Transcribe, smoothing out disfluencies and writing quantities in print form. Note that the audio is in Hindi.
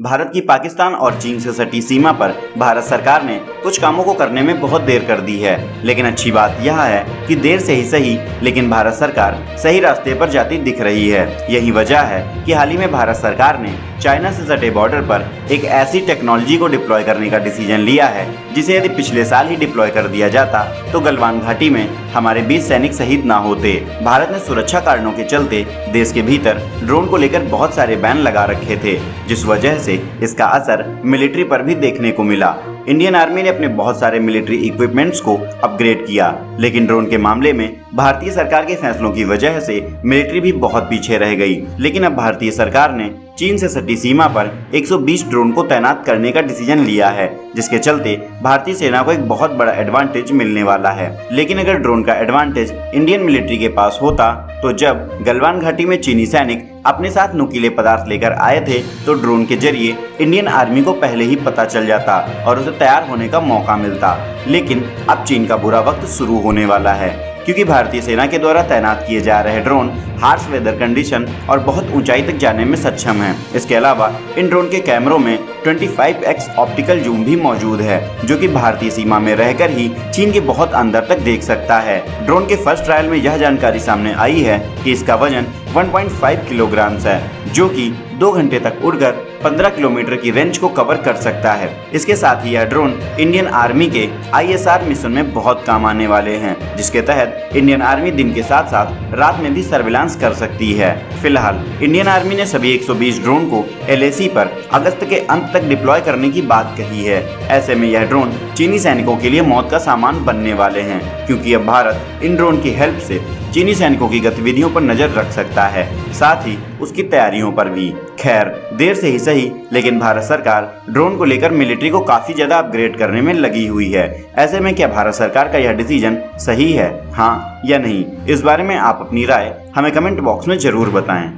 भारत की पाकिस्तान और चीन से सटी सीमा पर भारत सरकार ने कुछ कामों को करने में बहुत देर कर दी है। लेकिन अच्छी बात यह है कि देर से ही सही, लेकिन भारत सरकार सही रास्ते पर जाती दिख रही है। यही वजह है कि हाल ही में भारत सरकार ने चाइना से सटे बॉर्डर पर एक ऐसी टेक्नोलॉजी को डिप्लॉय करने का डिसीजन लिया है जिसे यदि पिछले साल ही डिप्लॉय कर दिया जाता तो गलवान घाटी में हमारे 20 सैनिक शहीद ना होते। भारत ने सुरक्षा कारणों के चलते देश के भीतर ड्रोन को लेकर बहुत सारे बैन लगा रखे थे, जिस वजह से इसका असर मिलिट्री पर भी देखने को मिला। इंडियन आर्मी ने अपने बहुत सारे मिलिट्री इक्विपमेंट्स को अपग्रेड किया, लेकिन ड्रोन के मामले में भारतीय सरकार के फैसलों की वजह से मिलिट्री भी बहुत पीछे रह गई। लेकिन अब भारतीय सरकार ने चीन से सटी सीमा पर 120 ड्रोन को तैनात करने का डिसीजन लिया है, जिसके चलते भारतीय सेना को एक बहुत बड़ा एडवांटेज मिलने वाला है। लेकिन अगर ड्रोन का एडवांटेज इंडियन मिलिट्री के पास होता तो जब गलवान घाटी में चीनी सैनिक अपने साथ नुकीले पदार्थ लेकर आए थे तो ड्रोन के जरिए इंडियन आर्मी को पहले ही पता चल जाता और उसे तैयार होने का मौका मिलता। लेकिन अब चीन का बुरा वक्त शुरू होने वाला है, क्योंकि भारतीय सेना के द्वारा तैनात किए जा रहे ड्रोन हार्श वेदर कंडीशन और बहुत ऊंचाई तक जाने में सक्षम हैं। इसके अलावा इन ड्रोन के कैमरों में 25x ऑप्टिकल जूम भी मौजूद है, जो कि भारतीय सीमा में रहकर ही चीन के बहुत अंदर तक देख सकता है। ड्रोन के फर्स्ट ट्रायल में यह जानकारी सामने आई है कि इसका वजन 1.5 किलोग्राम है, जो कि 2 घंटे तक उड़कर 15 किलोमीटर की रेंज को कवर कर सकता है। इसके साथ ही यह ड्रोन इंडियन आर्मी के ISR मिशन में बहुत काम आने वाले हैं, जिसके तहत इंडियन आर्मी दिन के साथ साथ रात में भी सर्विलांस कर सकती है। फिलहाल इंडियन आर्मी ने सभी 120 ड्रोन को LAC पर अगस्त के अंत तक डिप्लॉय करने की बात कही है। ऐसे में यह ड्रोन चीनी सैनिकों के लिए मौत का सामान बनने वाले हैं, क्योंकि अब भारत इन ड्रोन की हेल्प से चीनी सैनिकों की गतिविधियों पर नजर रख सकता है, साथ ही उसकी तैयारियों पर भी। खैर, देर से ही सही, लेकिन भारत सरकार ड्रोन को लेकर मिलिट्री को काफी ज्यादा अपग्रेड करने में लगी हुई है। ऐसे में क्या भारत सरकार का यह डिसीजन सही है, हाँ या नहीं? इस बारे में आप अपनी राय हमें कमेंट बॉक्स में जरूर बताएं।